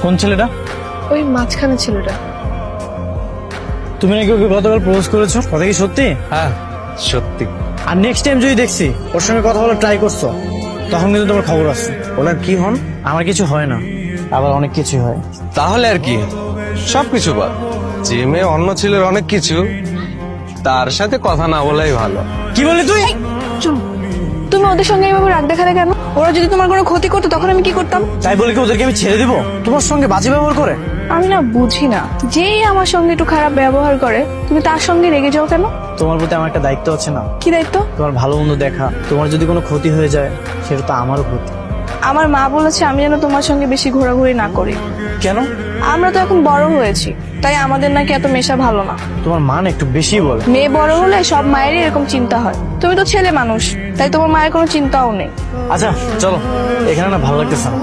কোন ছেলেটা? ওই মাঝখানে ছেলেটা। তুমি নাকি ওকে গতকাল প্রপোজ করেছো, কথা কি সত্যি? হ্যাঁ সত্যি। আর নেক্সট টাইম যদি দেখছি ওর সঙ্গে কথা বলার ট্রাই করছো, তখন কিন্তু তোমার খবর আছে। ওনার কি হন? আমার কিছু হয় না, আবার অনেক কিছু হয়। তাহলে আর কি, সবকিছু বাদ। যে মেয়ে অন্য ছেলের অনেক কিছু, তার সাথে কথা না বলাই ভালো। কি বললি তুই? চুপ। তুমি ওদের সঙ্গে এভাবে রাগ দেখালে কেন? ওরা যদি তোমার কোনো ক্ষতি করতো তখন আমি কি করতাম? তাই বলে কি ওদেরকে আমি ছেড়ে দিব? তোমার সঙ্গে বাজে ব্যবহার করে? আমি না বুঝি না, যেই আমার সঙ্গে একটু খারাপ ব্যবহার করে তুমি তার সঙ্গে রেগে যাও কেন? তোমার প্রতি আমার একটা দায়িত্ব আছে না? কি দায়িত্ব? তোমার ভালো মন্দ দেখা। তোমার যদি কোনো ক্ষতি হয়ে যায় সেটা তো আমারও ক্ষতি। আমার মা বলেছে আমি যেন তোমার সঙ্গে বেশি ঘোরাঘুরি না করি। কেন? আমরা তো এখন বড় হয়েছি, তাই আমাদের নাকি এত মেশা ভালো না। তোমার মান একটু বেশি বলে। মেয়ে বড় হলে সব মায়েরই এরকম চিন্তা হয়। তুমি তো ছেলে মানুষ, তাই তোমার মায়ের কোনো চিন্তাও নেই। আচ্ছা চলো, এখানে না ভালো লাগতেছে না।